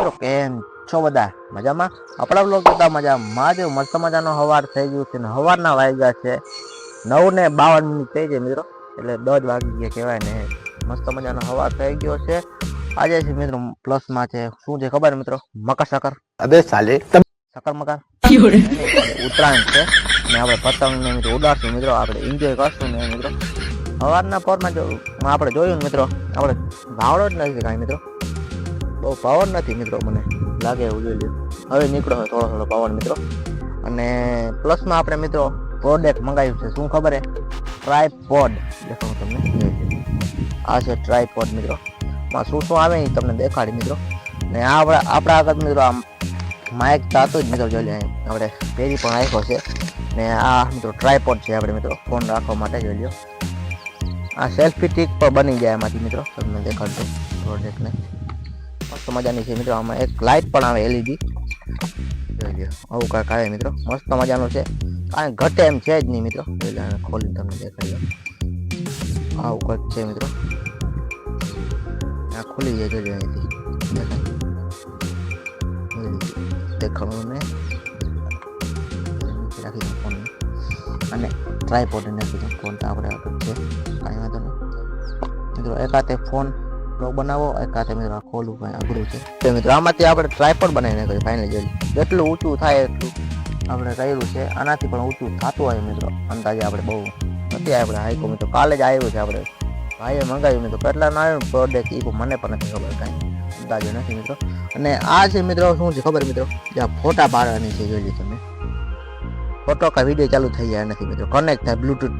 મિત્રો કેમ છો બધા મજામાં? આપણા બ્લોગ જોતા મજામાં જ મસ્ત મજાનો હવાર થઈ ગયું છે ને હવારના વાગ્યા છે 9:52 થઈ જાય મિત્રો, એટલે 10 વાગી ગયા કહેવાય ને. મસ્ત મજાનો હવાર થઈ ગયો છે. આજે છે મિત્રો પ્લસમાં છે શું છે ખબર મિત્રો? મકર સકર. અબે સાલે સકર મકર આજે ઉત્તરાયણ છે ને આપણે પતંગ ને મિત્રો ઉડાડશું મિત્રો, આપણે એન્જોય કરશું ને મિત્રો. સવારના પોરમાં જો આપણે જોયું ને મિત્રો, આપણે ભાવડો જ નથી કાંઈ મિત્રો, બહુ પાવર નથી મિત્રો, મને લાગે એવું જોઈ લ્યો. હવે નીકળો હોય થોડો થોડો પાવર મિત્રો. અને પ્લસમાં આપણે મિત્રો પ્રોડક્ટ મંગાવ્યું છે, શું ખબર હે? ટ્રાયપોડ. દેખો હું તમને આ છે ટ્રાયપોડ મિત્રો. શું શું આવે એ તમને દેખાડી મિત્રો. ને આપણા આગળ મિત્રો આમ માઇક ચાતો જ મિત્રો જોઈ લે, આપણે પેરી પણ રાખ્યો છે ને આ મિત્રો ટ્રાયપોડ છે આપણે મિત્રો ફોન રાખવા માટે જોઈ લ્યો. આ સેલ્ફી ટીક પર બની જાય એમાંથી મિત્રો, તમને દેખાડતો પ્રોડક્ટને. મસ્ત મજાની છે મિત્રો. આમાં એક લાઇટ પણ આવે એલઈડી જોઈ લ્યો. આવું કાંઈક આવે મિત્રો, મસ્ત મજાનું છે, કાંઈ ઘટે એમ છે જ નહીં મિત્રો. એટલે ખોલી તમને દેખાડી આવું કંઈક છે મિત્રો. આ ખુલી જાય જોઈ અહીંથી દેખાડું ને રાખી દઉં ફોન અને ટ્રાયપોડ નાખી દઉં. ફોન તો આપણે આગળ છે, કાંઈ વાંધો નહીં મિત્રો. એક હાથે ફોન બનાવો, એક હાથે મિત્રો ખોલવું કાંઈ અઘરું છે તો મિત્રો આમાંથી આપણે ટ્રાયપોડ બનાવીને કરીએ ફાઇનલ જોઈ. જેટલું ઊંચું થાય એટલું આપણે કર્યું છે. આનાથી પણ ઊંચું થતું હોય મિત્રો, અંદાજે આપણે બહુ નથી આપણે હાઈકો મિત્રો. કાલે જ આવ્યું છે, આપણે ભાઈએ મંગાવ્યું મિત્રો. કેટલા ના આવ્યું પ્રોડક્ટ એ મને પણ નથી ખબર, કાંઈ અંદાજો નથી મિત્રો. અને આ છે મિત્રો શું છે ખબર મિત્રો? જ્યાં ફોટા પાડવાની છે જોઈ લો તમે. ફોટો કા વિડીયો ચાલુ થઈ જાય નથી મિત્રો, કનેક્ટ થાય બ્લૂટૂથ.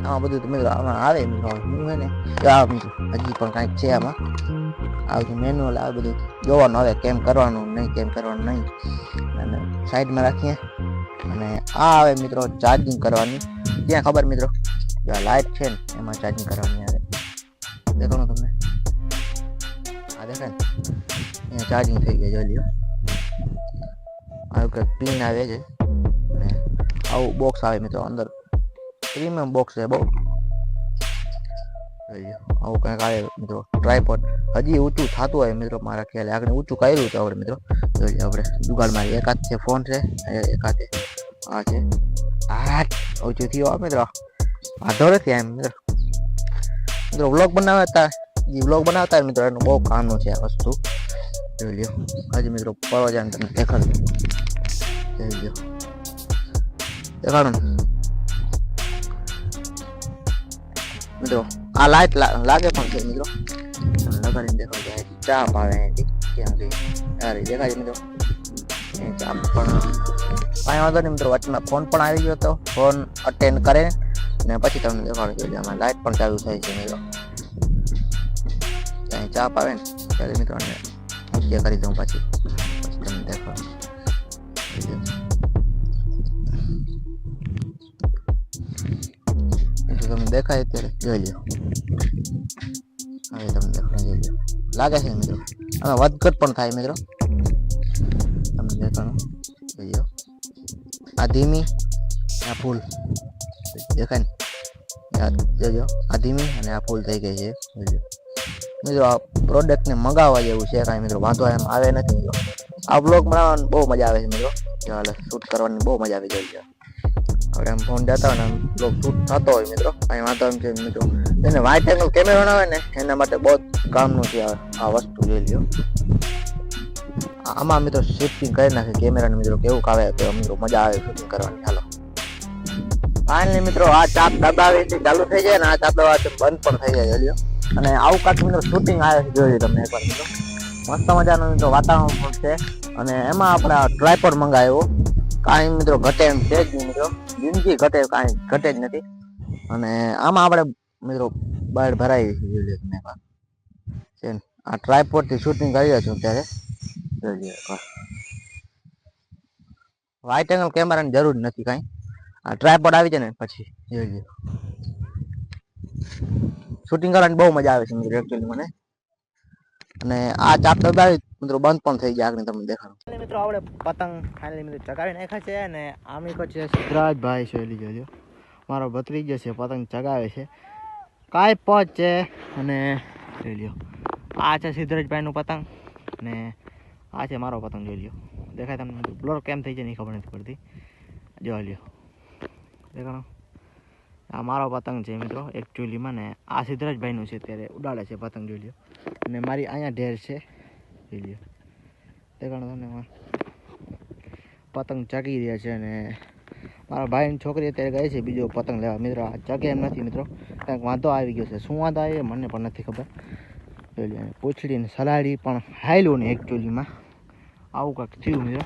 આમાં બધું તો મિત્રો આમાં આવે મિત્રો. શું છે ને હજી પણ કાંઈક છે આમાં, આવતું મેન્યુઅલ આ બધું જોવાનું હવે કેમ કરવાનું નહીં, કેમ કરવાનું નહીં. અને સાઈડમાં રાખીએ અને આ આવે મિત્રો ચાર્જિંગ કરવાની. ક્યાં ખબર મિત્રો? લાઇટ છે ને એમાં ચાર્જિંગ કરવાની આવે. દેખાણું તમને? આ દેખાય ને અહીંયા ચાર્જિંગ થઈ ગઈ જોઈ લ્યો. આવું કંઈક પિન આવે છે અને આવું બોક્સ આવે મિત્રો અંદર. પ્રીમિયમ બોક્સ છે બહુ. આવું કંઈક આવે મિત્રો ટ્રાયપોડ. હજી ઊંચું થતું હોય મિત્રો મારા ખ્યાલે. આગળ ઊંચું કર્યું તો આપણે મિત્રો જોઈએ. આપણે જુગાડ મારી. એક હાથે ફોન છે, એક હાથે આ છે. આ ઊંચું થયો મિત્રો, વાંધો નથી એમ મિત્રો. મિત્રો વ્લોગ બનાવતા મિત્રો એનું બહુ કામનું છે આ વસ્તુ જોઈ લ્યો. હજી મિત્રો પરવાજાને તમે દેખાડું જોઈ લ્યો. દેખાડું મિત્રો. આ લાઈટ લાગે પણ છે મિત્રો, લગાડીને દેખાડી જાય. ચા આવે એથી ક્યાં ગઈ અરે દેખાય મિત્રો. ચા પણ કાંઈ વાંધો નહીં મિત્રો. વચમાં ફોન પણ આવી ગયો હતો, ફોન અટેન્ડ કરે ને પછી તમને દેખાડું જોઈએ. આમાં લાઈટ પણ ચાલુ થાય છે મિત્રો. ત્યાં ચા આવે ને ત્યારે મિત્રો મુખ્ય કરી દઉં પછી તમને દેખાડું. તમને દેખાય અત્યારે જોઈ લ્યો. હવે તમને દેખાય જોઈ લ્યો. લાગે છે મિત્રો આમાં વધઘટ પણ થાય મિત્રો, તમને દેખાણું જોઈ લ્યો. આ ધીમી, આ ફૂલ દેખાય ને જોજો. આ ધીમી અને આ ફૂલ થઈ ગઈ છે મિત્રો. આ પ્રોડક્ટને મંગાવવા જેવું છે કાંઈ મિત્રો, વાંધો એમ આવે નથી મિત્રો. આ બ્લોગ બનાવવાની બહુ મજા આવે છે મિત્રો. ચાલે શૂટ કરવાની બહુ મજા આવી જાય છે. આપણે આમ ફોન જતા હોય ને આમ બ્લોગ શૂટ થતો હોય મિત્રો, કાંઈ વાંધો એમ છે મિત્રો. એને વાઇટ એંગલ કેમેરો આવે ને એના માટે બહુ કામનું છે આ વસ્તુ જોઈ લ્યો. આમાં મિત્રો શિફ્ટિંગ કરી નાખે કેમેરાને મિત્રો, કેવું આવે તો મિત્રો મજા આવે શૂટિંગ કરવાની. ચાલો ફાઇનલી મિત્રો આ ચાપ દબાવી ચાલુ થઈ જાય ને આ ચાપ દબાવવાથી બંધ પણ થઈ જાય જોઈ લ્યો. અને આવું કાંઈક મિત્રો શૂટિંગ આવે છે જોઈ તમને એકવાર મિત્રો. મસ્ત મજાનું મિત્રો વાતાવરણ પણ છે. અને એમાં આપણે ટ્રાયપોડ મંગાવ્યો. કાંઈ મિત્રો ઘટે એમ છે જ નહીં મિત્રો, જિંદગી ઘટે કાંઈ ઘટે જ નથી. અને આમાં આપણે મિત્રો બાળ ભરાવી છે જોઈ લો તમે એકવાર છે ને. આ ટ્રાયપોડથી શૂટિંગ કરી રહ્યો છું અત્યારે જોઈ લો એકવાર. વાઇટ એંગલ કેમેરાની જરૂર નથી કાંઈ. આ ટ્રાયપોડ આવી જાય ને પછી જોઈ લો. શૂટિંગ કરવાની બહુ મજા આવે છે મિત્રો એકચ્યુઅલી મને. અને આ ચાપ દબાવી મિત્રો બંધ પણ થઈ ગયા આગળ તમને દેખાડું મિત્રો. આપણે પતંગ ફાઇનલી મિત્રો ચગાવી નાખ્યા છે. અને આમી કો છે સિદ્ધરાજભાઈ શૈલી જોજો, મારો ભત્રીજો છે, પતંગ ચગાવે છે. કાંઈ પહોંચ છે અને જોઈ લ્યો. આ છે સિદ્ધરાજભાઈનું પતંગ અને આ છે મારો પતંગ, જોઈ લ્યો. દેખાય તમને? બ્લર કેમ થઈ જાય નહીં ખબર નથી પડતી. જોઈ લ્યો, દેખાણો? આ મારો પતંગ છે મિત્રો એકચ્યુઅલીમાં, ને આ સિદ્ધરાજભાઈનું છે, અત્યારે ઉડાડે છે પતંગ, જોઈ લ્યો. અને મારી અહીંયા ઢેર છે, જોઈ લ્યો. દેખાણો તમને? પતંગ ચગી રહ્યા છે. અને મારા ભાઈની છોકરી અત્યારે ગઈ છે બીજો પતંગ લેવા. મિત્રો આ ચગે એમ નથી મિત્રો, કંઈક વાંધો આવી ગયો છે. શું વાંધો આવ્યો મને પણ નથી ખબર. જોઈ લ્યો, પૂંછડીને સલાડી પણ હાયલું ને એકચ્યુઅલીમાં આવું કંઈક થયું મિત્રો.